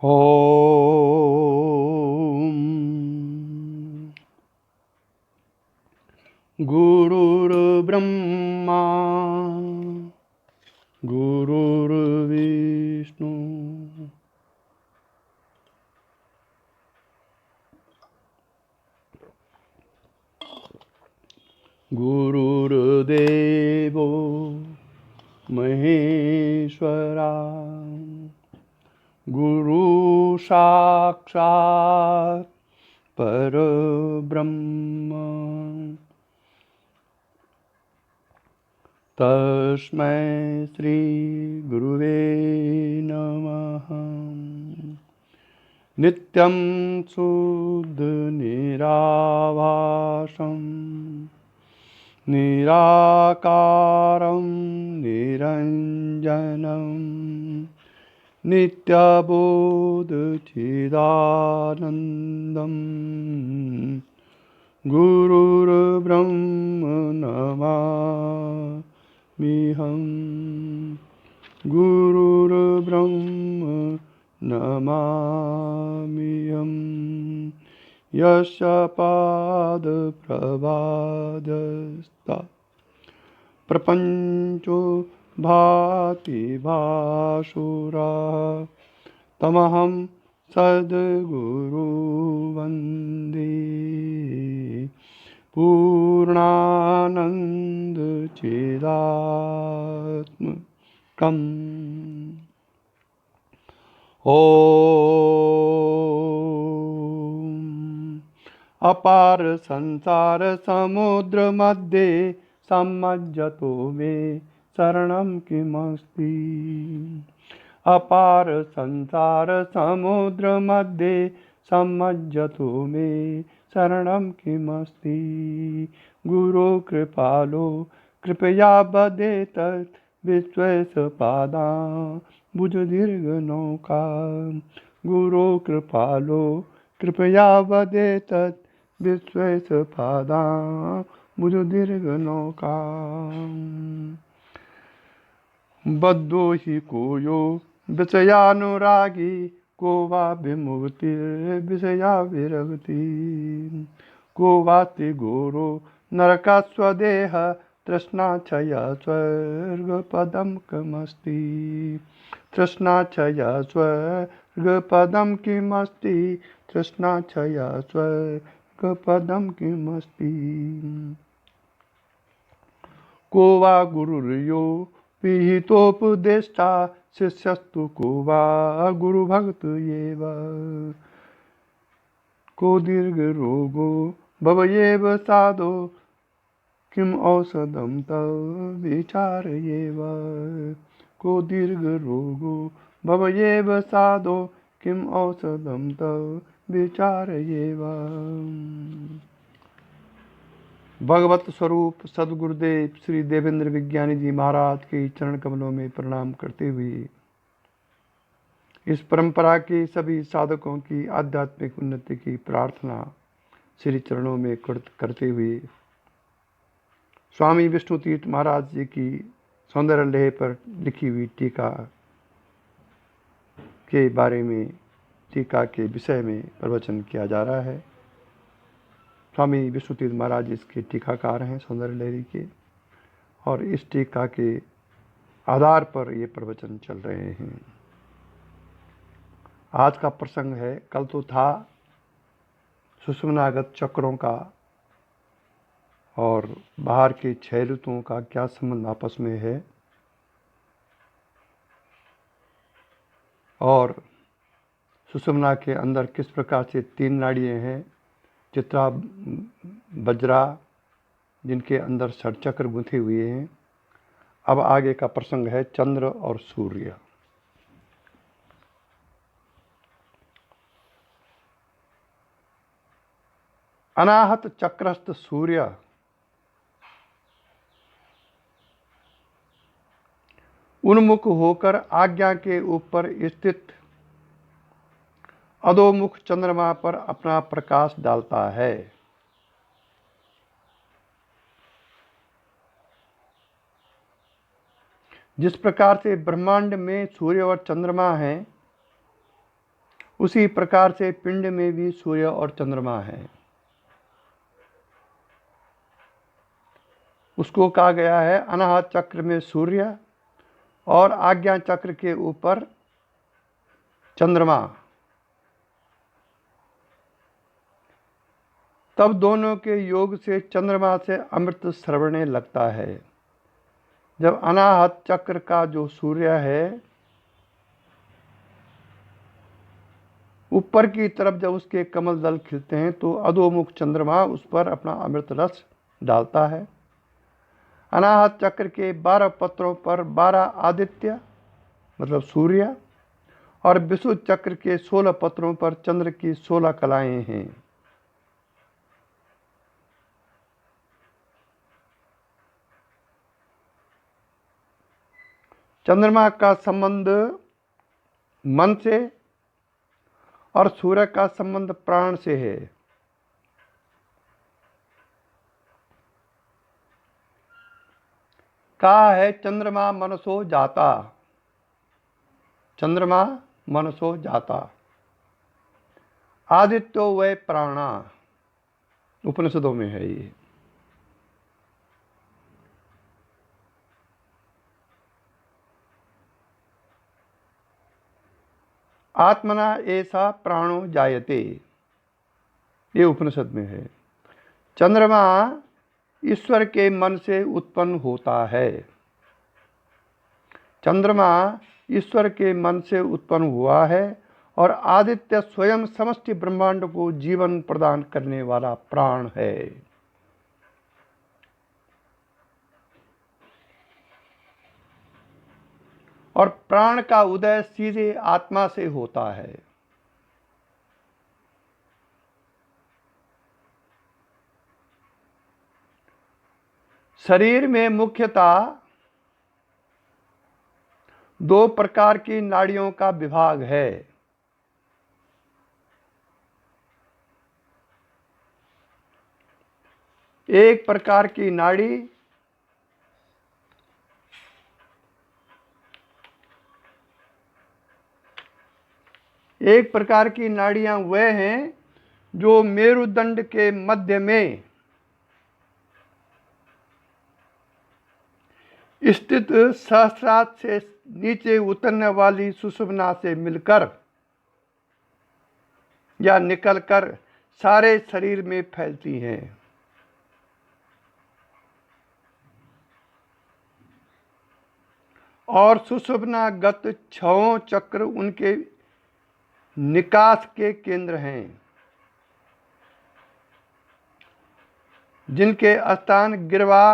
ॐ गुरुर्ब्रह्मा गुरुर्विष्णु गुरुर्देवो महेश्वरा गुरु साक्षात् परब्रह्म तस्मै श्री गुरुवे नमः। नित्यं शुद्ध निराभासं निराकारं निरञ्जनं नित्यबोधचिदानन्दं गुरुर्ब्रह्म नमाम्यहं। गुरुर्ब्रह्म नमाम्यहं। यस्य पादप्रभादस्ता प्रपञ्चो भाति भासुरा तमहं सद्गुरु वन्दे पूर्णानन्दचिदात्मकम्। ॐ अपार संसार समुद्र मध्ये सम्मज्जतो मे शरणं किमस्ति। अपार संसार समुद्र मध्ये सम्मज्जतो मे शरणं किमस्ति। गुरो कृपालो कृपया वदेत विश्वेशपादा भुजदीर्घनौका। गुरो कृपालो कृपया वदेत विश्वेशपादा भुजदीर्घनौका। बद्धो हि को यो विषयानुरागी को वा विमुक्तिर्विषया विरक्ति। को वास्ति घोरो नरकास्वदेह तृष्णाक्षया स्वर्गपदं किमस्ति। तृष्णाक्षया स्वर्गपदं किमस्ति। तृष्णाक्षया स्वर्गपदं किमस्ति। को वा गुरुर्यो विहितोपदेष्टा शिष्यस्तु को वा गुरुभक्त एव। को दीर्घरोगो भवयेव साधो किम औषधं तव विचारयेव। को दीर्घरोगो भवयेव साधो किम औषधं तव विचारयेव। भगवत स्वरूप सद्गुरुदेव श्री देवेंद्र विज्ञानी जी महाराज के चरण कमलों में प्रणाम करते हुए इस परंपरा के सभी साधकों की आध्यात्मिक उन्नति की प्रार्थना श्री चरणों में करते हुए स्वामी विष्णु तीर्थ महाराज जी की सौंदर्य लेह पर लिखी हुई टीका के बारे में, टीका के विषय में प्रवचन किया जा रहा है। स्वामी विष्णुतीर्थ महाराज इसके टीकाकार हैं सौंदर्य लहरी के, और इस टीका के आधार पर ये प्रवचन चल रहे हैं। आज का प्रसंग है, कल तो था सुषुम्नागत चक्रों का और बाहर के 6 ऋतुओं का क्या संबंध आपस में है, और सुषुम्ना के अंदर किस प्रकार से 3 नाड़ियाँ हैं, चित्रा वज्रा, जिनके अंदर षटचक्र गुंथे हुए हैं। अब आगे का प्रसंग है चंद्र और सूर्य। अनाहत चक्रस्थ सूर्य उन्मुख होकर आज्ञा के ऊपर स्थित अधोमुख चंद्रमा पर अपना प्रकाश डालता है। जिस प्रकार से ब्रह्मांड में सूर्य और चंद्रमा हैं, उसी प्रकार से पिंड में भी सूर्य और चंद्रमा है। उसको कहा गया है अनाहत चक्र में सूर्य और आज्ञा चक्र के ऊपर चंद्रमा। तब दोनों के योग से चंद्रमा से अमृत स्रवणे लगता है। जब अनाहत चक्र का जो सूर्य है ऊपर की तरफ जब उसके कमल दल खिलते हैं तो अधोमुख चंद्रमा उस पर अपना अमृत रस डालता है। अनाहत चक्र के 12 पत्रों पर 12 आदित्य मतलब सूर्य और विशुद्ध चक्र के 16 पत्रों पर चंद्र की 16 कलाएं हैं। चंद्रमा का संबंध मन से और सूर्य का संबंध प्राण से है। कहा है चंद्रमा मनसो जाता, चंद्रमा मनसो जाता, आदित्यो वै प्राणा, उपनिषदों में है ये। आत्मना ऐसा प्राणो जायते, ये उपनिषद में है। चंद्रमा ईश्वर के मन से उत्पन्न होता है। चंद्रमा ईश्वर के मन से उत्पन्न हुआ है और आदित्य स्वयं समष्टि ब्रह्मांड को जीवन प्रदान करने वाला प्राण है। और प्राण का उदय सीधे आत्मा से होता है। शरीर में मुख्यतः 2 प्रकार की नाड़ियों का विभाग है। एक प्रकार की नाड़ी एक प्रकार की नाड़ियां वह हैं जो मेरुदंड के मध्य में स्थित सहस्रार से नीचे उतरने वाली सुषुम्ना से मिलकर या निकलकर सारे शरीर में फैलती हैं। और सुषुम्नागत 6 चक्र उनके निकास के केंद्र हैं, जिनके स्थान गिरवा,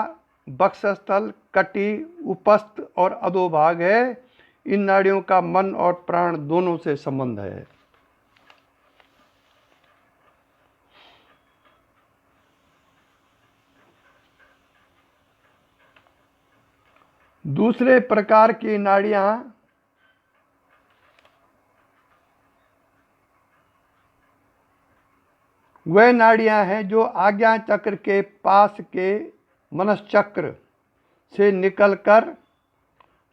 वक्षस्थल, कटी, उपस्थ और अधोभाग है। इन नाड़ियों का मन और प्राण दोनों से संबंध है। दूसरे प्रकार की नाड़ियां वह नाड़ियां हैं जो आज्ञा चक्र के पास के मनश्चक्र से निकलकर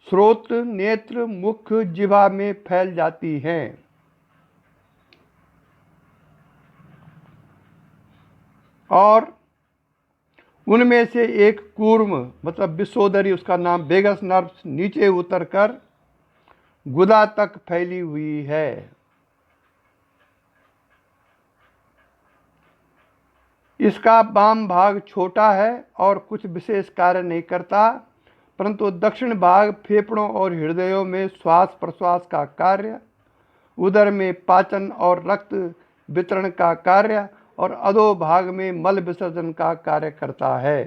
स्रोत, नेत्र, मुख, जिह्वा में फैल जाती हैं। और उनमें से एक कूर्म मतलब विशोदरी, उसका नाम वेगस नर्व, नीचे उतरकर गुदा तक फैली हुई है। इसका वाम भाग छोटा है और कुछ विशेष कार्य नहीं करता, परंतु दक्षिण भाग फेफड़ों और हृदयों में श्वास प्रश्वास का कार्य, उदर में पाचन और रक्त वितरण का कार्य और अधो भाग में मल विसर्जन का कार्य करता है।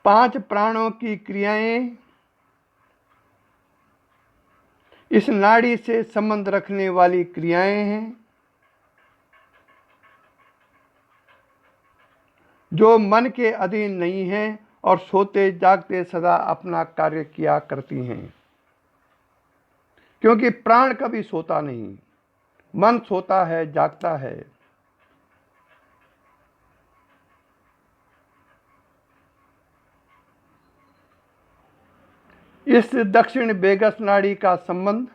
पांच प्राणों की क्रियाएं इस नाड़ी से संबंध रखने वाली क्रियाएं हैं, जो मन के अधीन नहीं हैं और सोते जागते सदा अपना कार्य किया करती हैं। क्योंकि प्राण कभी सोता नहीं, मन सोता है, जागता है। इस दक्षिण वेगस नाड़ी का संबंध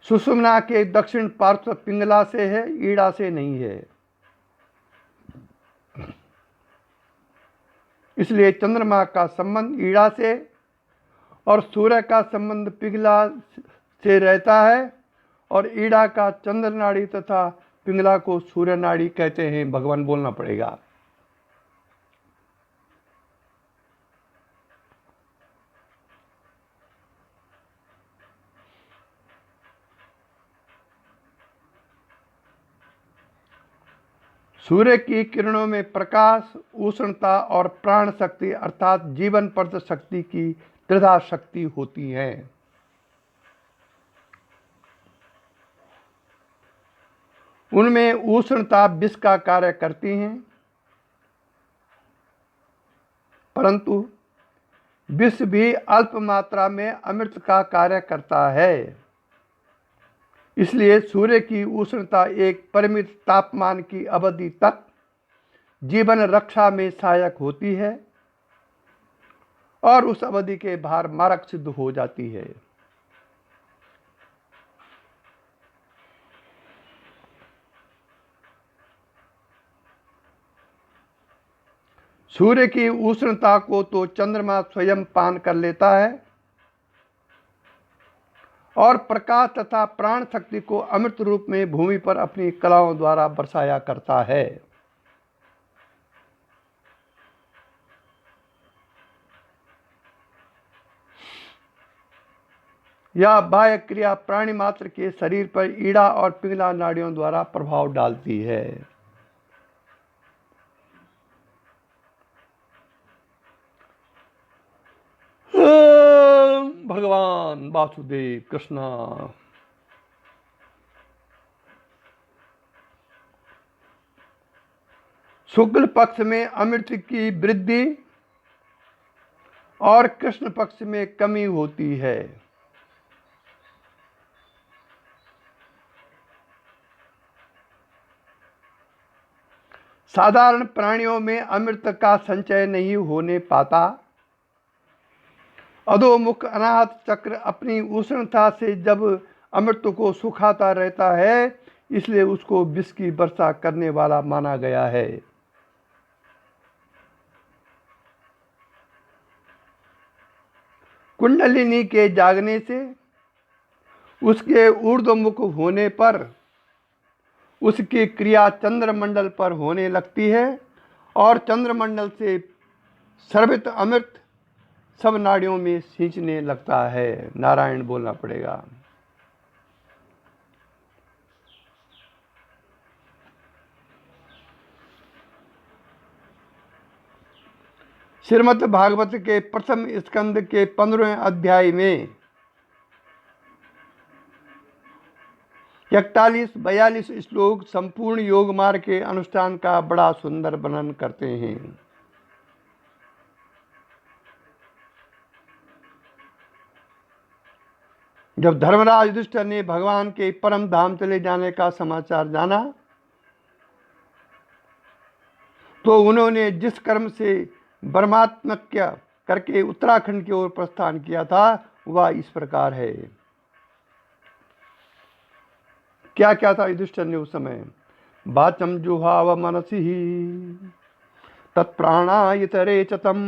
सुषुम्ना के दक्षिण पार्श्व पिंगला से है, ईड़ा से नहीं है। इसलिए चंद्रमा का संबंध ईड़ा से और सूर्य का संबंध पिंगला से रहता है, और ईड़ा का चंद्र नाड़ी तथा पिंगला को सूर्य नाड़ी कहते हैं। भगवान बोलना पड़ेगा। सूर्य की किरणों में प्रकाश, उष्णता और प्राण शक्ति अर्थात जीवन प्रद शक्ति की त्रिधा शक्ति होती है। उनमें उष्णता विष का कार्य करती है, परंतु विष भी अल्प मात्रा में अमृत का कार्य करता है। इसलिए सूर्य की उष्णता एक परिमित तापमान की अवधि तक जीवन रक्षा में सहायक होती है और उस अवधि के बाहर मारक सिद्ध हो जाती है। सूर्य की उष्णता को तो चंद्रमा स्वयं पान कर लेता है और प्रकाश तथा प्राण शक्ति को अमृत रूप में भूमि पर अपनी कलाओं द्वारा बरसाया करता है। यह बाह्य क्रिया प्राणी मात्र के शरीर पर ईड़ा और पिंगला नाड़ियों द्वारा प्रभाव डालती है। भगवान वासुदेव कृष्णा। शुक्ल पक्ष में अमृत की वृद्धि और कृष्ण पक्ष में कमी होती है। साधारण प्राणियों में अमृत का संचय नहीं होने पाता। अधोमुख अनाहत चक्र अपनी उष्णता से जब अमृत को सुखाता रहता है, इसलिए उसको विष की वर्षा करने वाला माना गया है। कुंडलिनी के जागने से उसके ऊर्ध्वमुख होने पर उसकी क्रिया चंद्रमंडल पर होने लगती है और चंद्रमंडल से सर्वित अमृत सब नाड़ियों में सींचने लगता है। नारायण बोलना पड़ेगा। श्रीमद् भागवत के प्रथम स्कंद के 15वें अध्याय में 41-42 श्लोक संपूर्ण योग मार्ग के अनुष्ठान का बड़ा सुंदर वर्णन करते हैं। जब धर्मराज युधिष्ठिर ने भगवान के परम धाम चले जाने का समाचार जाना, तो उन्होंने जिस कर्म से ब्रह्मात्मक्य करके उत्तराखंड की ओर प्रस्थान किया था, वह इस प्रकार है। क्या क्या था युधिष्ठिर ने उस समय? वाचम जुहाव मनसि तत्प्राणायतरे चतम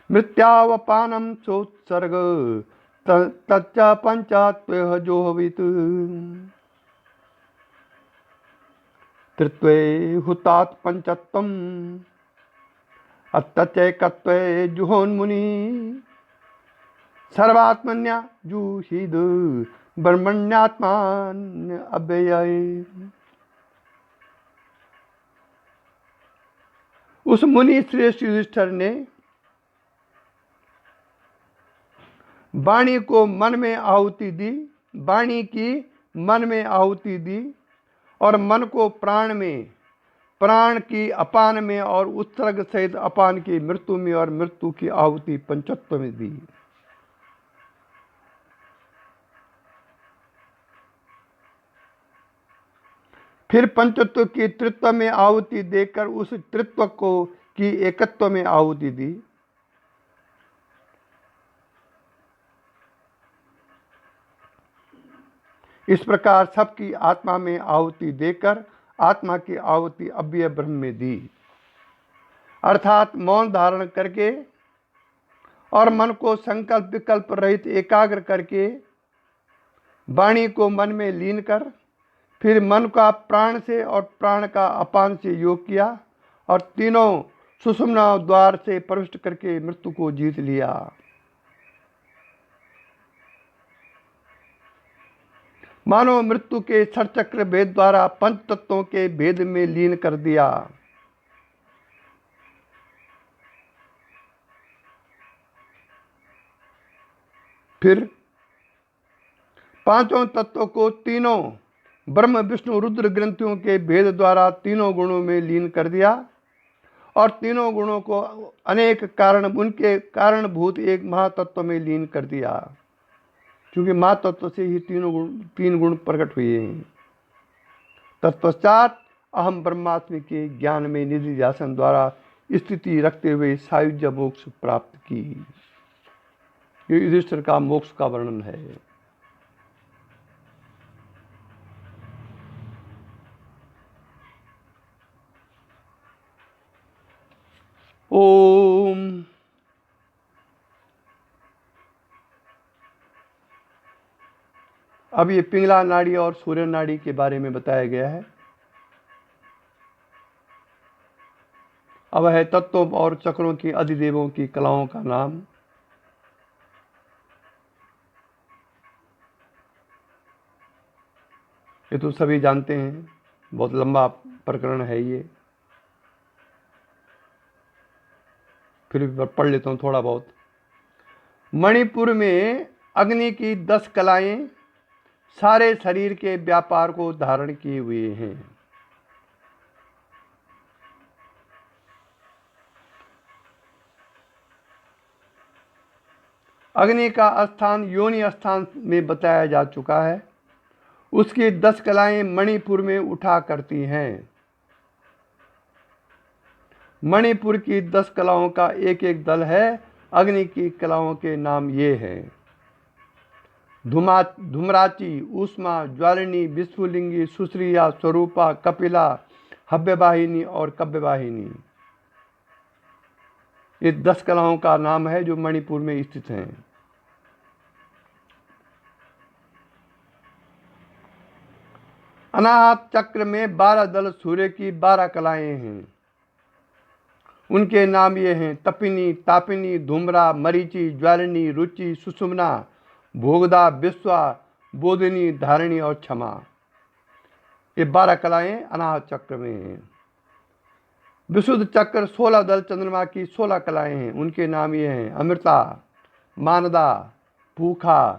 मृत्यावपानम चोत्सर्ग तच्च पंचात्वेह जोहवित तृत्वे हुतात पंचत्वम अत्यचैकत्वे जुहोन्मुनि सर्वात्मन्या जुहीद ब्रह्मण्यात्मान अव्यय। उस मुनि श्रेष्ठ युधिष्ठिर ने वाणी को मन में आहुति दी, वाणी की मन में आहुति दी और मन को प्राण में, प्राण की अपान में और उत्सर्ग सहित अपान की मृत्यु में और मृत्यु की आहुति पंचत्व में दी। फिर पंचत्व की त्रित्व में आहुति देकर उस त्रित्व को की एकत्व में आहुति दी। इस प्रकार सबकी आत्मा में आहुति देकर आत्मा की आहुति अव्यय ब्रह्म में दी, अर्थात मौन धारण करके और मन को संकल्प विकल्प रहित एकाग्र करके वाणी को मन में लीन कर फिर मन का प्राण से और प्राण का अपान से योग किया और तीनों सुषुम्ना द्वार से प्रविष्ट करके मृत्यु को जीत लिया। मानो मृत्यु के षटचक्र भेद द्वारा पंच तत्वों के भेद में लीन कर दिया। फिर पांचों तत्वों को तीनों ब्रह्म विष्णु रुद्र ग्रंथियों के भेद द्वारा तीनों गुणों में लीन कर दिया और तीनों गुणों को अनेक कारण उनके कारणभूत एक महातत्व में लीन कर दिया, क्योंकि महातत्व से ही तीन गुण प्रकट हुए हैं। तत्पश्चात अहम ब्रह्मास्मि के ज्ञान में निधि ध्यान द्वारा स्थिति रखते हुए सायुज्य मोक्ष प्राप्त की। ये युधिष्ठिर का मोक्ष का वर्णन है। ओम अब ये पिंगला नाड़ी और सूर्य नाड़ी के बारे में बताया गया है। अब है तत्वों और चक्रों की अधिदेवों की कलाओं का नाम। ये तो सभी जानते हैं, बहुत लंबा प्रकरण है ये, फिर भी पढ़ लेता हूँ थोड़ा बहुत। मणिपुर में अग्नि की 10 कलाएं सारे शरीर के व्यापार को धारण किए हुए हैं। अग्नि का स्थान योनि स्थान में बताया जा चुका है। उसकी 10 कलाएं मणिपुर में उठा करती हैं। मणिपुर की 10 कलाओं का एक एक दल है। अग्नि की कलाओं के नाम ये हैं: धूम्राची, ऊष्मा, ज्वालिनी, विस्फुलिंगी, सुश्रिया, स्वरूपा, कपिला, हव्यवाहिनी और कव्यवाहिनी। ये 10 कलाओं का नाम है जो मणिपुर में स्थित हैं। अनाहत चक्र में 12 दल सूर्य की 12 कलाएं हैं। उनके नाम ये हैं: तपिनी, तापिनी, धूम्रा, मरीचि, ज्वालिनी, रुचि, सुषुम्ना, भोगदा, विश्वा, बोधिनी, धारिणी और क्षमा। ये 12 कलाएं अनाहत चक्र में हैं। विशुद्ध चक्र 16 दल चंद्रमा की 16 कलाएं हैं। उनके नाम ये हैं: अमृता, मानदा, पूखा,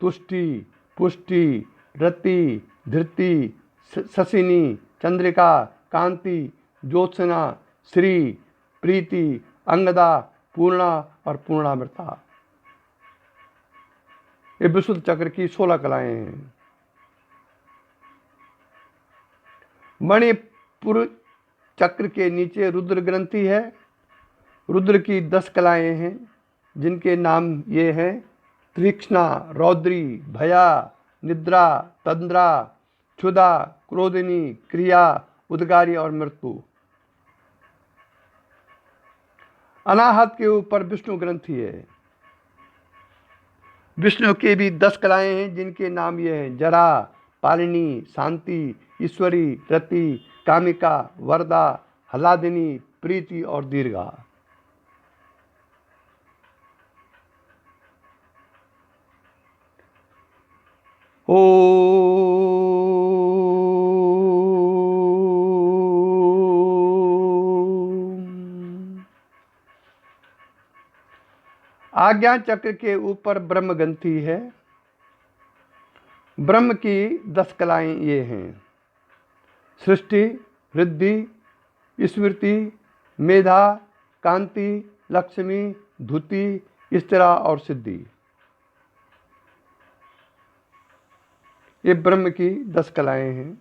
तुष्टि, पुष्टि, रति, धृति, शशिनी, चंद्रिका, कांति, ज्योत्सना, श्री, प्रीति, अंगदा, पूर्णा और पूर्णामृता। ये विशुद्ध चक्र की 16 कलाएं हैं। मणिपुर चक्र के नीचे रुद्र ग्रंथि है। रुद्र की 10 कलाएं हैं, जिनके नाम ये हैं: तीक्ष्णा, रौद्री, भया, निद्रा, तंद्रा, क्षुधा, क्रोधिनी, क्रिया, उद्गारी और मृत्यु। अनाहत के ऊपर विष्णु ग्रंथि है। विष्णु के भी 10 कलाएं हैं, जिनके नाम ये हैं: जरा, पालिनी, शांति, ईश्वरी, रति, कामिका, वरदा, हलादिनी, प्रीति और दीर्घा। आज्ञा चक्र के ऊपर ब्रह्म ग्रंथि है। ब्रह्म की 10 कलाएं ये हैं: सृष्टि, रिद्धि, स्मृति, मेधा, कांति, लक्ष्मी, धुति, स्थिरा और सिद्धि। ये ब्रह्म की 10 कलाएं हैं।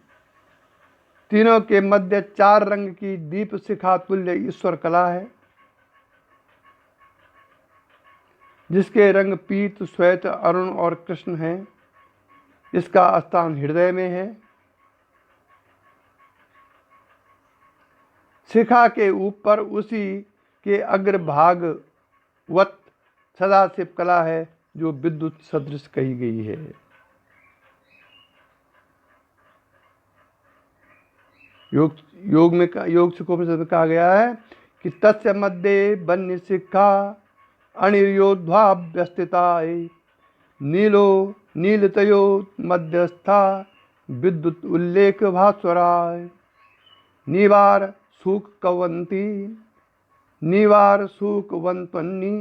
तीनों के मध्य 4 रंग की दीप शिखा तुल्य ईश्वर कला है, जिसके रंग पीत, श्वेत, अरुण और कृष्ण हैं। इसका स्थान हृदय में है। शिखा के ऊपर उसी के अग्रभागवत सदाशिव कला है जो विद्युत सदृश कही गई है। योग सुखोपनिषद में कहा गया है कि तस्य मध्ये वन्य शिखा अनिर्योध्वाभ्यस्थिता नीलो नीलतयो मध्यस्था विद्युत उल्लेख भास्वराय निवार सुखवंती निवार सुखवंतनी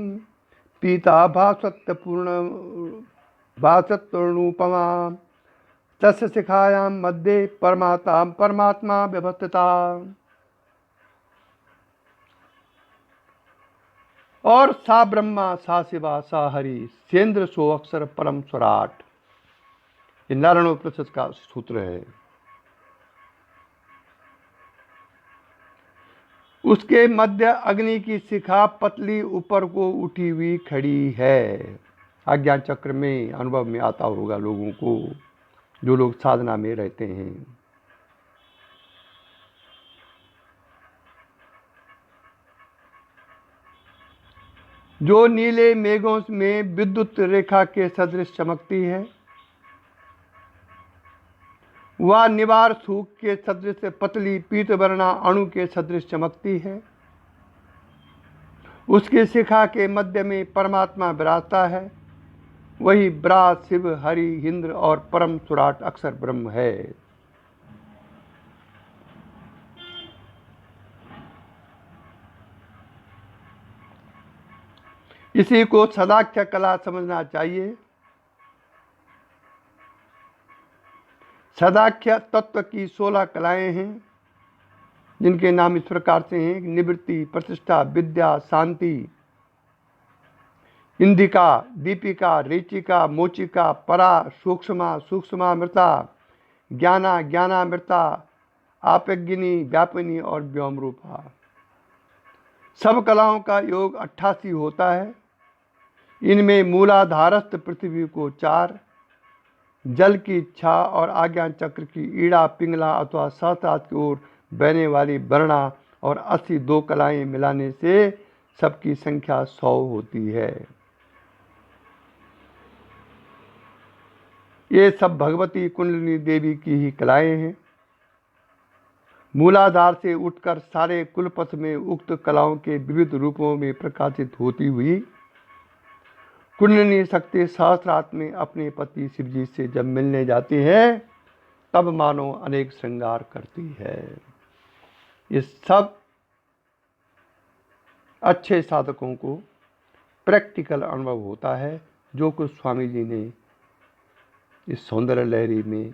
पीता भासत्पूर्णोपमा तस्य शिखायां मध्ये परमात्मा व्यवस्थिता। और सा ब्रह्मा सा शिवा सा हरि सेन्द्र सो अक्षर परम स्वराट, ये नारायणोपनिषद का सूत्र है। उसके मध्य अग्नि की शिखा पतली ऊपर को उठी हुई खड़ी है। आज्ञा चक्र में अनुभव में आता होगा लोगों को, जो लोग साधना में रहते हैं। जो नीले मेघों में विद्युत रेखा के सदृश चमकती है, वह निवार सूख के सदृश पतली पीतवर्णा अणु के सदृश चमकती है। उसकी शिखा के मध्य में परमात्मा विराजता है। वही ब्रा शिव हरि इंद्र और परम सुराट अक्षर ब्रह्म है। इसी को सदाख्य कला समझना चाहिए। सदाख्य तत्व की 16 कलाएं हैं, जिनके नाम इस प्रकार से हैं: निवृत्ति, प्रतिष्ठा, विद्या, शांति, इंदिका, दीपिका, रेचिका, मोचिका, परा, सूक्ष्मा, सूक्ष्मामृता, ज्ञाना, ज्ञानामृता, आपज्ञिनी, व्यापिनी और व्योम रूपा। सब कलाओं का योग 88 होता है। इनमें मूलाधारस्थ पृथ्वी को 4, जल की इच्छा और आज्ञा चक्र की ईड़ा, पिंगला अथवा सहस्रार्थ की ओर बहने वाली वर्णा और 82 कलाएं मिलाने से सबकी संख्या 100 होती है। ये सब भगवती कुंडलिनी देवी की ही कलाएं हैं। मूलाधार से उठकर सारे कुलपथ में उक्त कलाओं के विविध रूपों में प्रकाशित होती हुई कुंडलिनी शक्ति सहस्रार्थ में अपने पति शिवजी से जब मिलने जाती है, तब मानो अनेक श्रृंगार करती है। ये सब अच्छे साधकों को प्रैक्टिकल अनुभव होता है, जो कुछ स्वामी जी ने इस सौंदर्य लहरी में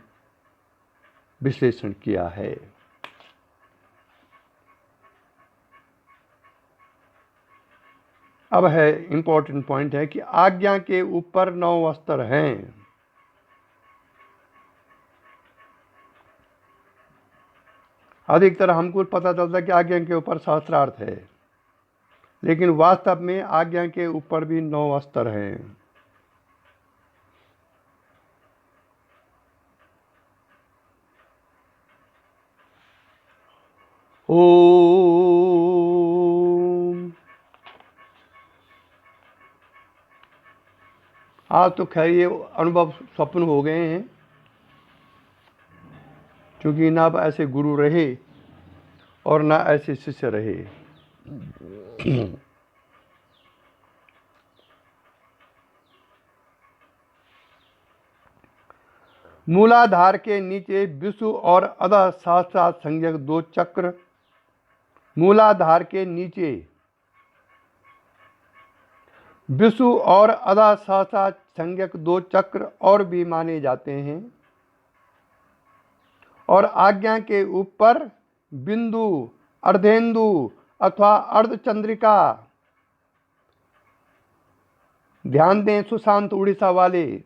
विश्लेषण किया है। अब है इंपॉर्टेंट पॉइंट है कि आज्ञा के ऊपर 9 अस्त्र हैं। अधिकतर हमको पता चलता है कि आज्ञा के ऊपर सहस्रार्थ है, लेकिन वास्तव में आज्ञा के ऊपर भी 9 अस्त्र हैं। ओम। आज तो खैर ये अनुभव स्वप्न हो गए हैं, क्योंकि ना ऐसे गुरु रहे और ना ऐसे शिष्य रहे। मूलाधार के नीचे विषु और अधः सहस्रार संज्ञक 2 चक्र, मूलाधार के नीचे विषु और अधः सहस्रार संज्ञक 2 चक्र और भी माने जाते हैं। और आज्ञा के ऊपर बिंदु, अर्धेंदु अथवा अर्धचंद्रिका, ध्यान दें सुशांत उड़ीसा वाले,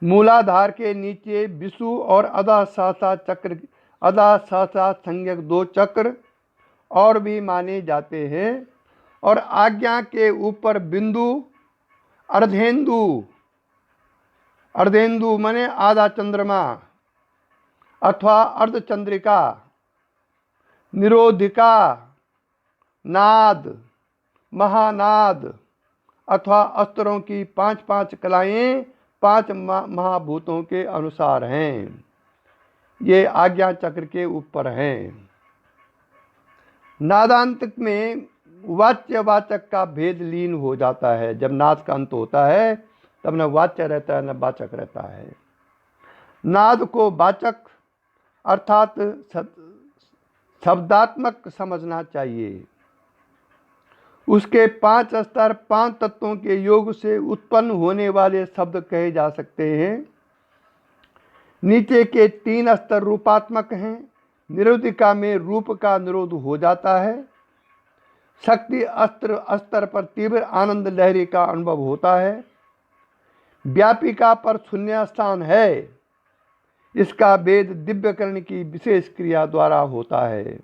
मूलाधार के नीचे विषु और अधः सहस्रार चक्र, अधः सहस्रार संज्ञक 2 चक्र और भी माने जाते हैं। और आज्ञा के ऊपर बिंदु, अर्धेंदु अर्धेंदु मने आधा चंद्रमा अथवा अर्धचंद्रिका, निरोधिका, नाद, महानाद अथवा अस्त्रों की 5-5 कलाएं 5 महाभूतों के अनुसार हैं। ये आज्ञा चक्र के ऊपर हैं। नादांत में वाच्य वाचक का भेद लीन हो जाता है। जब नाद का अंत होता है तब न वाच्य रहता है न वाचक रहता है। नाद को वाचक अर्थात शब्दात्मक समझना चाहिए। उसके 5 स्तर 5 तत्वों के योग से उत्पन्न होने वाले शब्द कहे जा सकते हैं। नीचे के 3 स्तर रूपात्मक हैं। निरोधिका में रूप का निरोध हो जाता है। शक्ति स्तर पर तीव्र आनंद लहरी का अनुभव होता है। व्यापिका पर शून्य स्थान है। इसका वेद दिव्यकरण की विशेष क्रिया द्वारा होता है।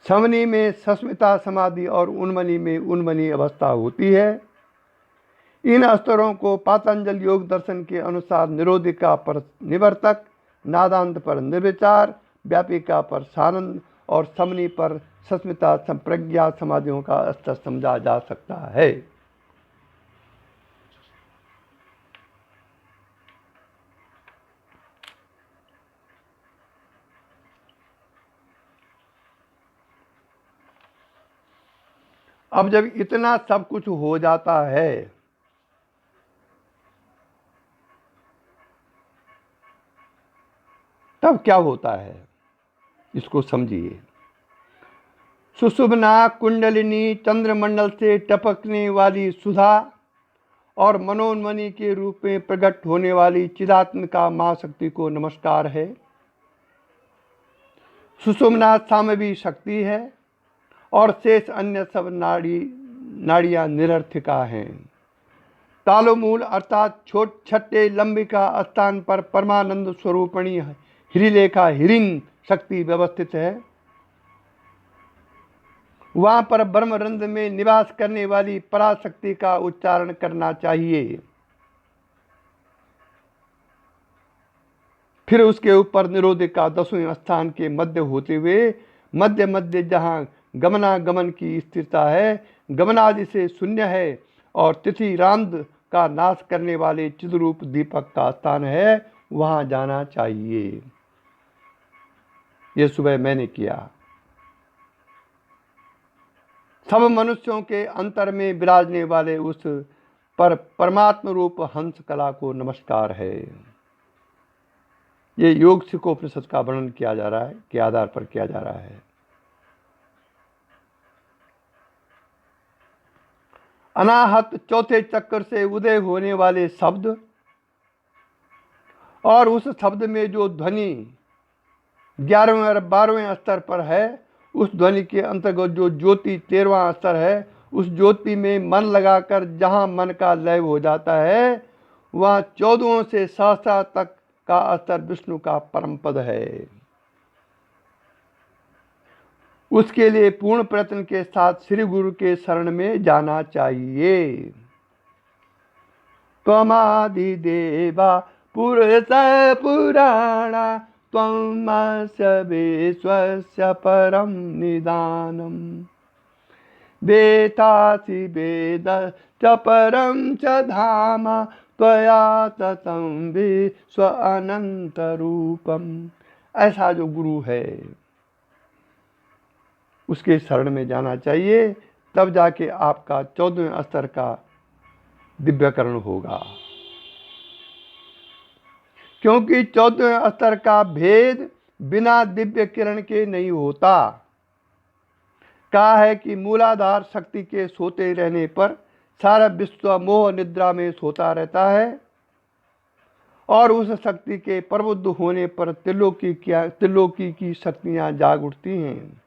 समनी में सस्मिता समाधि और उन्मनी में उन्मनी अवस्था होती है। इन स्तरों को पातंजल योग दर्शन के अनुसार निरोधिका पर निवर्तक, नादांत पर निर्विचार, व्यापिका पर सानंद और समनी पर सस्मिता संप्रज्ञा समाधियों का स्तर समझा जा सकता है। अब जब इतना सब कुछ हो जाता है तब क्या होता है, इसको समझिए। सुषुम्ना कुंडलिनी चंद्रमंडल से टपकने वाली सुधा और मनोन्मनी के रूप में प्रकट होने वाली चिदात्मिका मां शक्ति को नमस्कार है। सुषुम्ना सामवी शक्ति है और शेष अन्य सब नाड़ियां निरर्थिका हैं। तालोमूल अर्थात छठे लंबिका स्थान पर परमानंद स्वरूपणी हिरिलेखा हिरिन शक्ति व्यवस्थित है। वहां पर ब्रह्मरंध्र में निवास करने वाली पराशक्ति का उच्चारण करना चाहिए। फिर उसके ऊपर निरोधिका 10वें स्थान के मध्य होते हुए मध्य मध्य जहां गमनागमन की स्थिरता है, गमनादि से शून्य है और तिथि रांद का नाश करने वाले चिद्रूप दीपक का स्थान है, वहां जाना चाहिए। ये सुबह मैंने किया। सब मनुष्यों के अंतर में विराजने वाले उस पर परमात्म रूप हंस कला को नमस्कार है। ये योग सिकोपनिषद का वर्णन किया जा रहा है, के आधार पर किया जा रहा है। अनाहत चौथे चक्र से उदय होने वाले शब्द और उस शब्द में जो ध्वनि 11वें और 12वें स्तर पर है, उस ध्वनि के अंतर्गत जो ज्योति 13वां स्तर है, उस ज्योति में मन लगाकर जहां मन का लय हो जाता है, वह 14 से सहस्रा तक का स्तर विष्णु का परम पद है। उसके लिए पूर्ण प्रयत्न के साथ श्री गुरु के शरण में जाना चाहिए। त्वमादि देवा पुरुष पुराणा त्वमस्य विश्वस्य परम निदानम वेतासि वेद च परम च धाम त्वया ततं विश्व अनंत रूपम। ऐसा जो गुरु है उसके शरण में जाना चाहिए, तब जाके आपका 14वें स्तर का दिव्यकरण होगा। क्योंकि 14वें स्तर का भेद बिना दिव्य किरण के नहीं होता। कहा है कि मूलाधार शक्ति के सोते रहने पर सारा विश्व मोह निद्रा में सोता रहता है और उस शक्ति के प्रबुद्ध होने पर त्रिलोकी की शक्तियां जाग उठती हैं।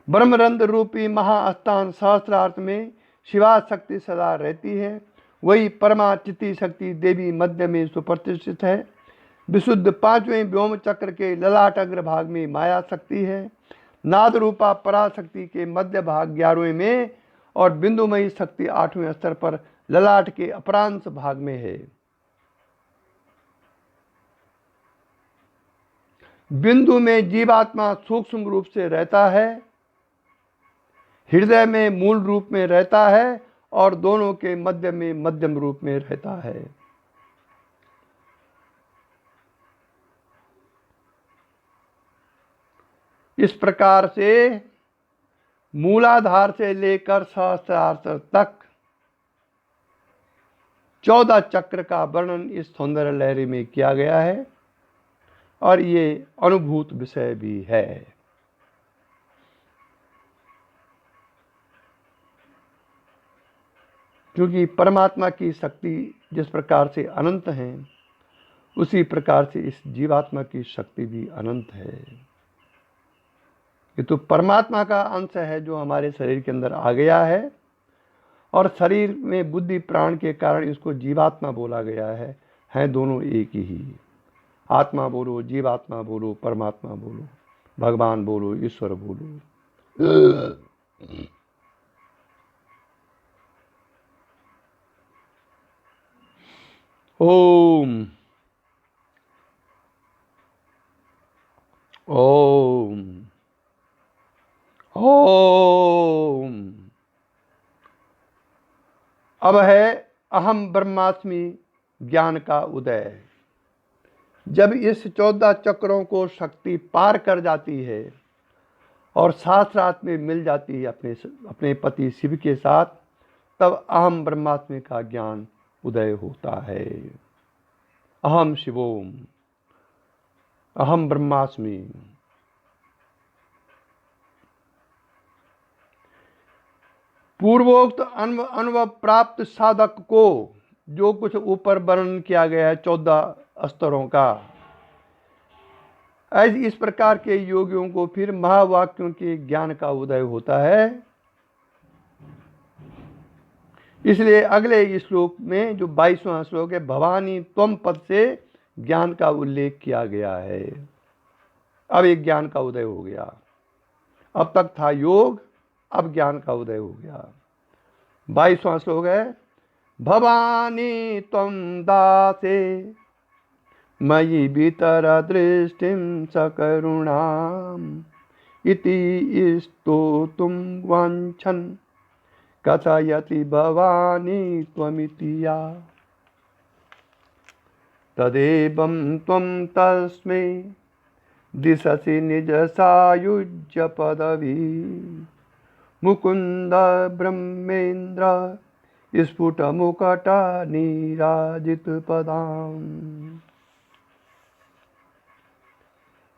ब्रह्मरंध्र रूपी महास्थान सहस्रार्थ में शिवा शक्ति सदा रहती है। वही परमाचिति शक्ति देवी मध्य में सुप्रतिष्ठित है। विशुद्ध 5वें व्योम चक्र के ललाट अग्र भाग में माया शक्ति है। नाद रूपा पराशक्ति के मध्य भाग 11वें में और बिंदुमयी शक्ति 8वें स्तर पर ललाट के अपरांश भाग में है। बिंदु में जीवात्मा सूक्ष्म रूप से रहता है, हृदय में मूल रूप में रहता है और दोनों के मध्य में मध्यम रूप में रहता है। इस प्रकार से मूलाधार से लेकर सहस्रार तक 14 चक्र का वर्णन इस सौंदर्य लहरी में किया गया है और ये अनुभूत विषय भी है। क्योंकि परमात्मा की शक्ति जिस प्रकार से अनंत है, उसी प्रकार से इस जीवात्मा की शक्ति भी अनंत है। ये तो परमात्मा का अंश है जो हमारे शरीर के अंदर आ गया है और शरीर में बुद्धि प्राण के कारण इसको जीवात्मा बोला गया है दोनों एक ही। आत्मा बोलो, जीवात्मा बोलो, परमात्मा बोलो, भगवान बोलो, ईश्वर बोलो। ओम ओम ओम। अब है अहम ब्रह्मास्मि ज्ञान का उदय। जब इस 14 चक्रों को शक्ति पार कर जाती है और साथ साथ में मिल जाती है अपने पति शिव के साथ, तब अहम ब्रह्मास्मि का ज्ञान उदय होता है। अहम शिवोम, अहम ब्रह्मास्मि। पूर्वोक्त अनुभव प्राप्त साधक को जो कुछ ऊपर वर्णन किया गया है 14 स्तरों का, ऐसे इस प्रकार के योगियों को फिर महावाक्यों के ज्ञान का उदय होता है। इसलिए अगले श्लोक में जो 22वां श्लोक है, भवानी त्वम पद से ज्ञान का उल्लेख किया गया है। अब एक ज्ञान का उदय हो गया। अब तक था योग, अब ज्ञान का उदय हो गया। 22वां श्लोक है, भवानी त्वं दासे मयि भीतर दृष्टिं सकरुणाम् इति स्तोतुं वाञ्छन् कथयति भवानी त्वमिति या। तदेवं त्वं तस्मै दिशसि निज सायुज्य पदवी मुकुंद ब्रह्मेन्द्र स्फुट मुकट नीराजित पदाम।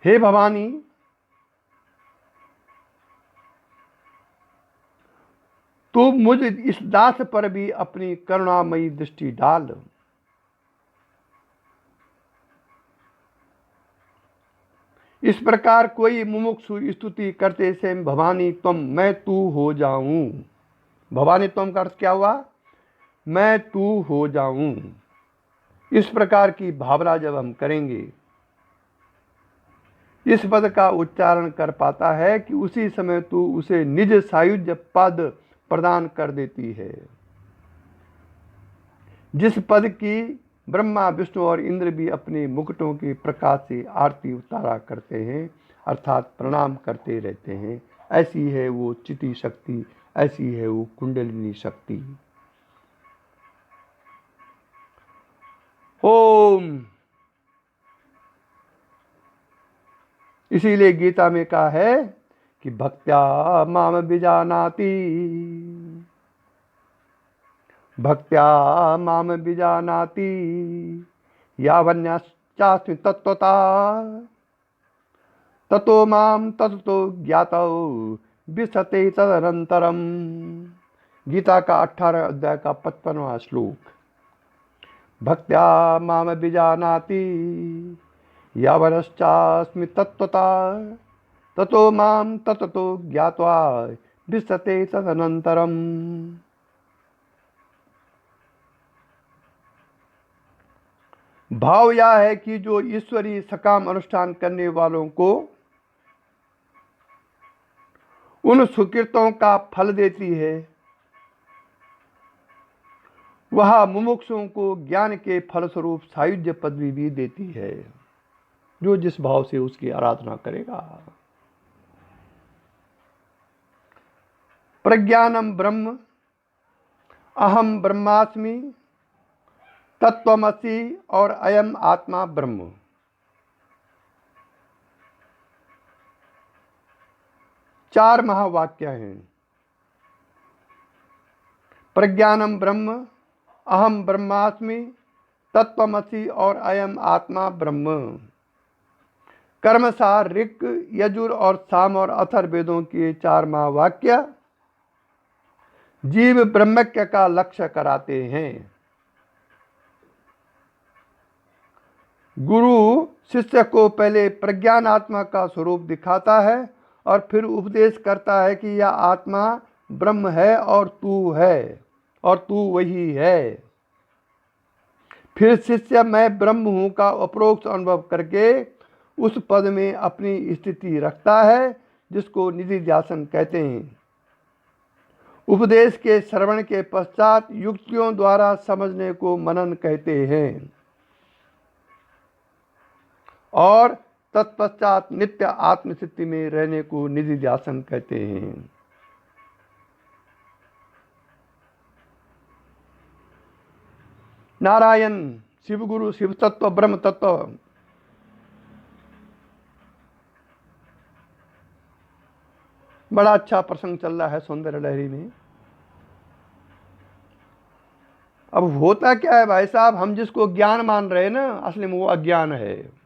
हे भवानी, तू मुझ इस दास पर भी अपनी करुणामयी दृष्टि डाल। इस प्रकार कोई मुमुक्षु स्तुति करते से भवानी तुम मैं तू हो जाऊं। भवानी तुम का अर्थ क्या हुआ? मैं तू हो जाऊं। इस प्रकार की भावना जब हम करेंगे, इस पद का उच्चारण कर पाता है कि उसी समय तू उसे निज सायुज्य पद प्रदान कर देती है। जिस पद की ब्रह्मा विष्णु और इंद्र भी अपने मुकुटों के प्रकाश से आरती उतारा करते हैं, अर्थात प्रणाम करते रहते हैं, ऐसी है वो चिति शक्ति, ऐसी है वो कुंडलिनी शक्ति। ओम। इसीलिए गीता में कहा है कि भक्त्या माम विजानाति, भक्त्या माम विजानाति यावन्यश्चास्मि तत्त्वता ततो माम ततो ज्ञातो विशते तदनंतरम। गीता का 18 अध्याय का 55वां श्लोक। भक्त्या माम विजानाति यावनश्चास्मि तत्त्वता ततो माम ततो ज्ञात्वा विशते तदनंतरम। भाव यह है कि जो ईश्वरीय सकाम अनुष्ठान करने वालों को उन सुकृतों का फल देती है, वह मुमुक्षुओं को ज्ञान के फलस्वरूप सायुज्य पदवी भी देती है, जो जिस भाव से उसकी आराधना करेगा। प्रज्ञानम ब्रह्म अहम ब्रह्मास्मि तत्वमसि और अयम आत्मा ब्रह्म। चार महावाक्य हैं। प्रज्ञानम ब्रह्म अहम ब्रह्मास्मि तत्वमसि और अयम आत्मा ब्रह्म। कर्मसार ऋक् यजुर और साम और अथर्व वेदों के चार महावाक्य जीव ब्रह्मज्ञ का लक्ष्य कराते हैं। गुरु शिष्य को पहले प्रज्ञान आत्मा का स्वरूप दिखाता है और फिर उपदेश करता है कि यह आत्मा ब्रह्म है और तू है और तू वही है। फिर शिष्य मैं ब्रह्म हूं का अपरोक्ष अनुभव करके उस पद में अपनी स्थिति रखता है, जिसको निधिध्यासन कहते हैं। उपदेश के श्रवण के पश्चात युक्तियों द्वारा समझने को मनन कहते हैं और तत्पश्चात नित्य आत्मस्थिति में रहने को निधिध्यासन कहते हैं। नारायण, शिव गुरु, शिव तत्व, ब्रह्म तत्व। बड़ा अच्छा प्रसंग चल रहा है सौंदर्य लहरी में। अब होता क्या है भाई साहब, हम जिसको ज्ञान मान रहे हैं ना, असली में वो अज्ञान है।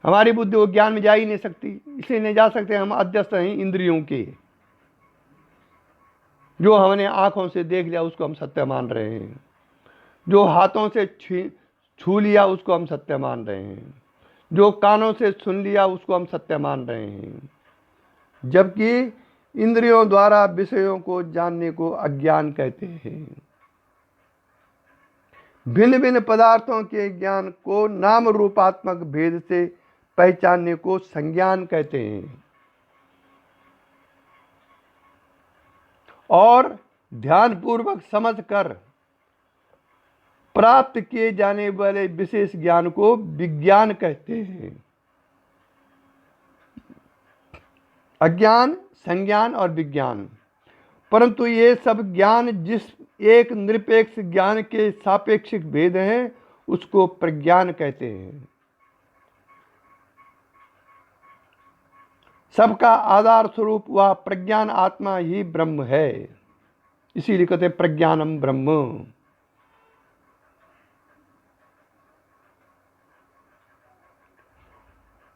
हमारी बुद्धि वो ज्ञान में जा ही नहीं सकती, इसलिए नहीं जा सकते। हम अध्यस्त हैं इंद्रियों के। जो हमने आंखों से देख लिया उसको हम सत्य मान रहे हैं, जो हाथों से छू लिया उसको हम सत्य मान रहे हैं, जो कानों से सुन लिया उसको हम सत्य मान रहे हैं, जबकि इंद्रियों द्वारा विषयों को जानने को अज्ञान कहते हैं। भिन्न भिन्न पदार्थों के ज्ञान को नाम रूपात्मक भेद से पहचानने को संज्ञान कहते हैं और ध्यान पूर्वक समझकर प्राप्त किए जाने वाले विशेष ज्ञान को विज्ञान कहते हैं। अज्ञान, संज्ञान और विज्ञान। परंतु ये सब ज्ञान जिस एक निरपेक्ष ज्ञान के सापेक्षिक भेद हैं उसको प्रज्ञान कहते हैं। सबका आधार स्वरूप वह प्रज्ञान आत्मा ही ब्रह्म है, इसीलिए कहते हैं प्रज्ञानम ब्रह्म।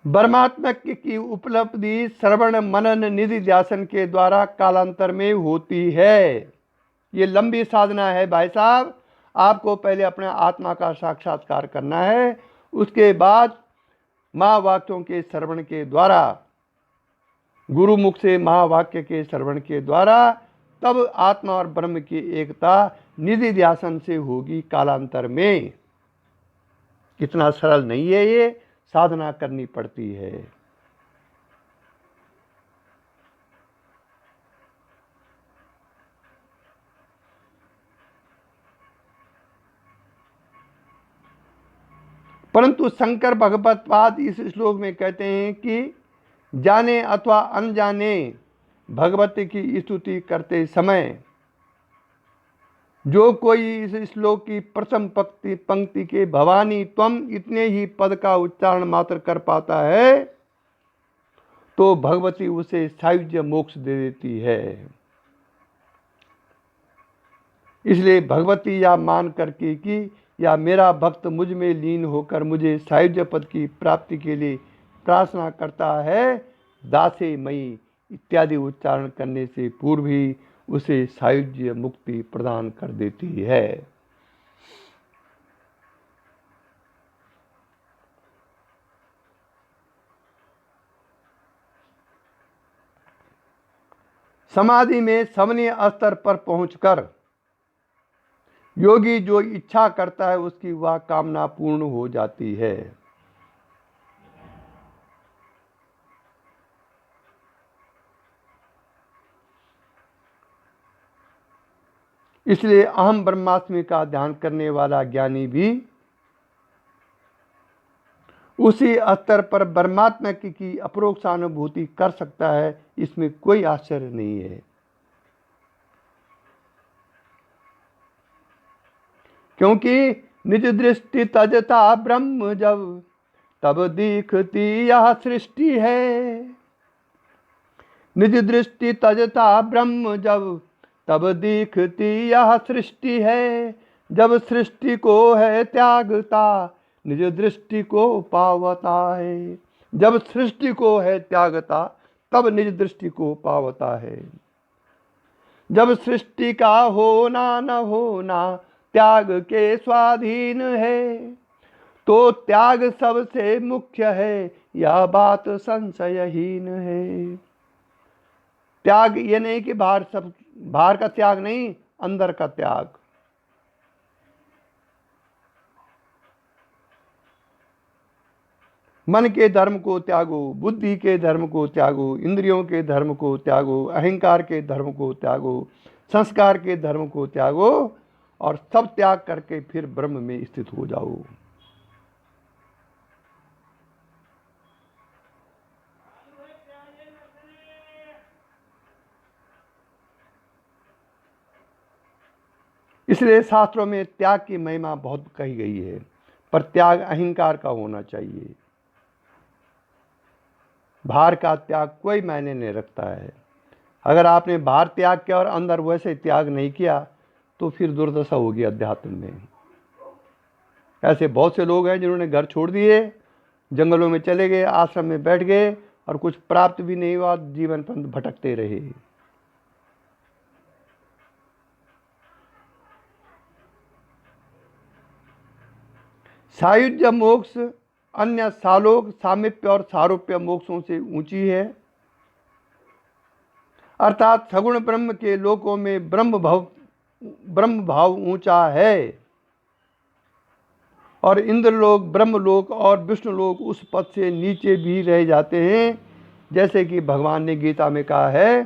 परमात्मा की उपलब्धि श्रवण मनन निधिध्यासन के द्वारा कालांतर में होती है। ये लंबी साधना है भाई साहब। आपको पहले अपने आत्मा का साक्षात्कार करना है, उसके बाद महावाक्यों के श्रवण के द्वारा, गुरुमुख से महावाक्य के श्रवण के द्वारा, तब आत्मा और ब्रह्म की एकता निधिध्यासन से होगी कालांतर में। इतना सरल नहीं है, ये साधना करनी पड़ती है। परंतु शंकर भगवतपाद इस श्लोक में कहते हैं कि जाने अथवा अनजाने भगवती की स्तुति करते समय जो कोई इस श्लोक की प्रथम पंक्ति के भवानी त्वम इतने ही पद का उच्चारण मात्र कर पाता है तो भगवती उसे सायुज्य मोक्ष दे देती है। इसलिए भगवती या मान करके कि या मेरा भक्त मुझ में लीन होकर मुझे सायुज्य पद की प्राप्ति के लिए प्रार्थना करता है, दासे मई इत्यादि उच्चारण करने से पूर्व ही उसे सायुज्य मुक्ति प्रदान कर देती है। समाधि में समन्वय स्तर पर पहुंचकर योगी जो इच्छा करता है उसकी वह कामना पूर्ण हो जाती है। इसलिए अहम ब्रह्मास्मि का ध्यान करने वाला ज्ञानी भी उसी स्तर पर परमात्मा की अपरोक्ष अनुभूति कर सकता है, इसमें कोई आश्चर्य नहीं है। क्योंकि निज दृष्टि तजता ब्रह्म जब, तब दिखती यह सृष्टि है। निज दृष्टि तजता ब्रह्म जब, तब दिखती यह सृष्टि है। जब सृष्टि को है त्यागता, निज दृष्टि को पावता है। जब सृष्टि को है त्यागता, तब निज दृष्टि को पावता है। जब सृष्टि का होना न होना त्याग के स्वाधीन है, तो त्याग सबसे मुख्य है, यह बात संशयहीन है। त्याग ये नहीं कि बाहर का त्याग नहीं, अंदर का त्याग। मन के धर्म को त्यागो, बुद्धि के धर्म को त्यागो, इंद्रियों के धर्म को त्यागो, अहंकार के धर्म को त्यागो, संस्कार के धर्म को त्यागो, और सब त्याग करके फिर ब्रह्म में स्थित हो जाओ। इसलिए शास्त्रों में त्याग की महिमा बहुत कही गई है, पर त्याग अहंकार का होना चाहिए। बाहर का त्याग कोई मायने नहीं रखता है। अगर आपने बाहर त्याग किया और अंदर वैसे त्याग नहीं किया, तो फिर दुर्दशा होगी अध्यात्म में। ऐसे बहुत से लोग हैं जिन्होंने घर छोड़ दिए, जंगलों में चले गए, आश्रम में बैठ गए, और कुछ प्राप्त भी नहीं हुआ, जीवन पर भटकते रहे। सायुज्य मोक्ष अन्य सालोक, सामीप्य और सारूप्य मोक्षों से ऊंची है। अर्थात सगुण ब्रह्म के लोकों में ब्रह्म भाव ऊंचा है, और इंद्रलोक, ब्रह्मलोक और विष्णुलोक उस पद से नीचे भी रह जाते हैं। जैसे कि भगवान ने गीता में कहा है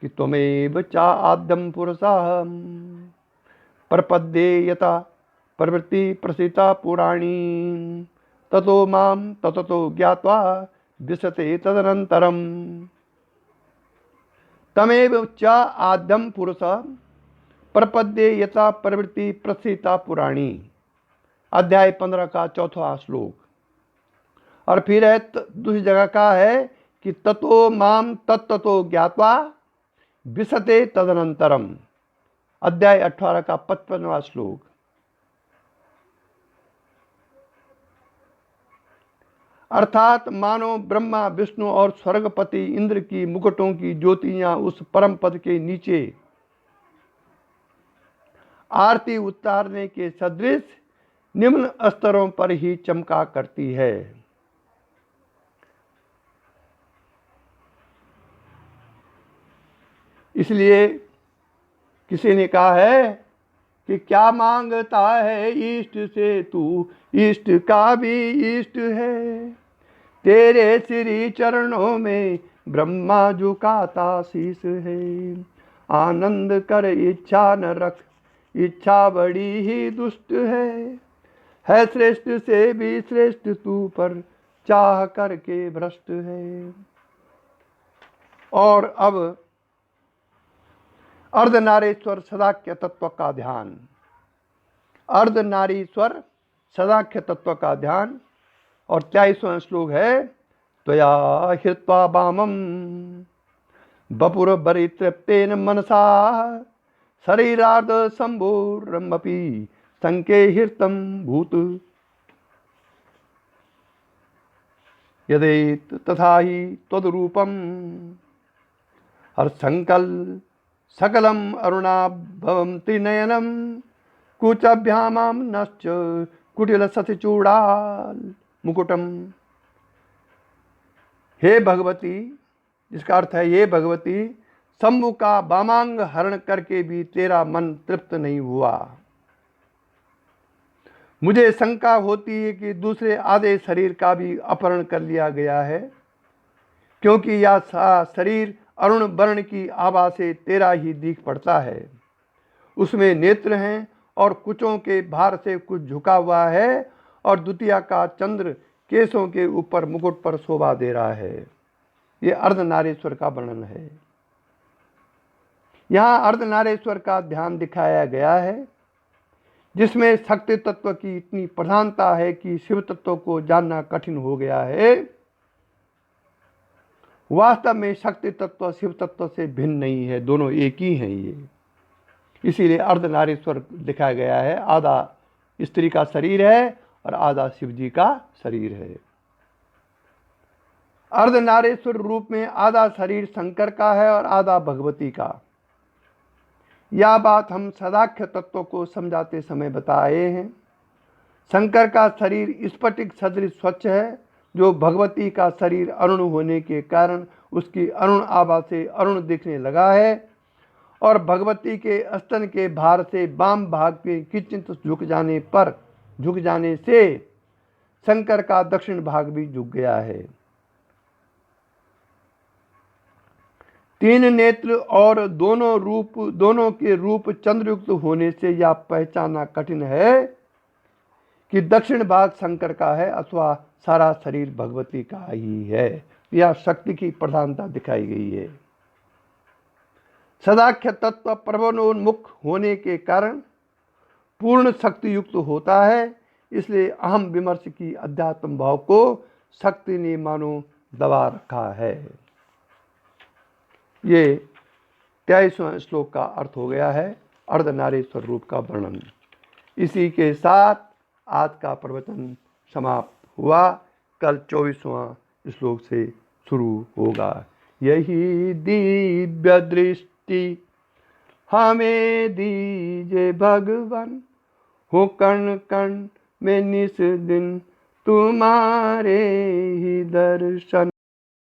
कि त्वमेव चा आद्यम पुरुषाहम प्रपद्ये यथा प्रवृत्ति प्रसिता पुराणी, ततो माम ततो ज्ञात्वा विशते तदनंतरम। तमेव च आद्यम पुरुष प्रपद्ये यथा प्रवृत्ति प्रसिता पुराणी, अध्याय 15 का 4वां श्लोक। और फिर है दूसरी जगह का है कि ततो माम तत्तो ज्ञात्वा विशते तदनंतरम, अध्याय 18 का 55वां श्लोक। अर्थात मानो ब्रह्मा, विष्णु और स्वर्गपति इंद्र की मुकुटों की ज्योतियां उस परम पद के नीचे आरती उतारने के सदृश निम्न स्तरों पर ही चमका करती है। इसलिए किसी ने कहा है कि क्या मांगता है इष्ट से तू, इष्ट का भी इष्ट है। तेरे श्री चरणों में ब्रह्मा झुकाता शीश है। आनंद कर इच्छा न रख, इच्छा बड़ी ही दुष्ट है श्रेष्ठ से भी श्रेष्ठ तू, पर चाह करके भ्रष्ट है। और अब अर्धनारीश्वर सदाख्य तत्व का ध्यान। अर्धनारीश्वर सदाख्य तत्व का ध्यान, और 23वां श्लोक है त्वया हित्वा वामम बपुर बरितृप्तेन मनसा शरीरार्ध संभोरमपि संकेहिर्तं भूत। यदेत तथा ही त्वद्रूपम हर्षंकल सकलम अरुणाभवम त्रिनयनम कुचभ्यामाम नश्च कुटिल सतिचूड़ाल मुकुटम। हे भगवती, जिसका अर्थ है ये भगवती, शंभु का वामांग हरण करके भी तेरा मन तृप्त नहीं हुआ। मुझे शंका होती है कि दूसरे आधे शरीर का भी अपहरण कर लिया गया है, क्योंकि यह शरीर अरुण वर्ण की आभा से तेरा ही दिख पड़ता है। उसमें नेत्र हैं और कुचों के भार से कुछ झुका हुआ है, और द्वितीया का चंद्र केशों के ऊपर मुकुट पर शोभा दे रहा है। ये अर्धनारीश्वर का वर्णन है। यहाँ अर्धनारीश्वर का ध्यान दिखाया गया है, जिसमें शक्ति तत्व की इतनी प्रधानता है कि शिव तत्व को जानना कठिन हो गया है। वास्तव में शक्ति तत्व शिव तत्व से भिन्न नहीं है, दोनों एक ही हैं। ये इसीलिए अर्धनारीश्वर दिखाया गया है। आधा स्त्री का शरीर है और आधा शिव जी का शरीर है। अर्धनारीश्वर रूप में आधा शरीर शंकर का है और आधा भगवती का। यह बात हम सदाख्य तत्व को समझाते समय बताए हैं। शंकर का शरीर स्फटिक सदृश स्वच्छ है, जो भगवती का शरीर अरुण होने के कारण उसकी अरुण आभा से अरुण दिखने लगा है, और भगवती के स्तन के भार से वाम भाग के किंचित झुक जाने से शंकर का दक्षिण भाग भी झुक गया है। तीन नेत्र और दोनों के रूप चंद्रयुक्त होने से यह पहचानना कठिन है कि दक्षिण भाग शंकर का है अथवा सारा शरीर भगवती का ही है। यह शक्ति की प्रधानता दिखाई गई है। सदाख्य तत्व प्रबलोन्मुख होने के कारण पूर्ण शक्ति युक्त होता है, इसलिए अहम विमर्श की अध्यात्म भाव को शक्ति ने मानो दबा रखा है। ये 23वां श्लोक का अर्थ हो गया है, अर्धनारीश्वर रूप का वर्णन। इसी के साथ आज का प्रवचन समाप्त हुआ। कल 24वां श्लोक से शुरू होगा। यही दिव्य दृष्टि हमें दीजे भगवान, हो कण कण में निस दिन तुम्हारे ही दर्शन।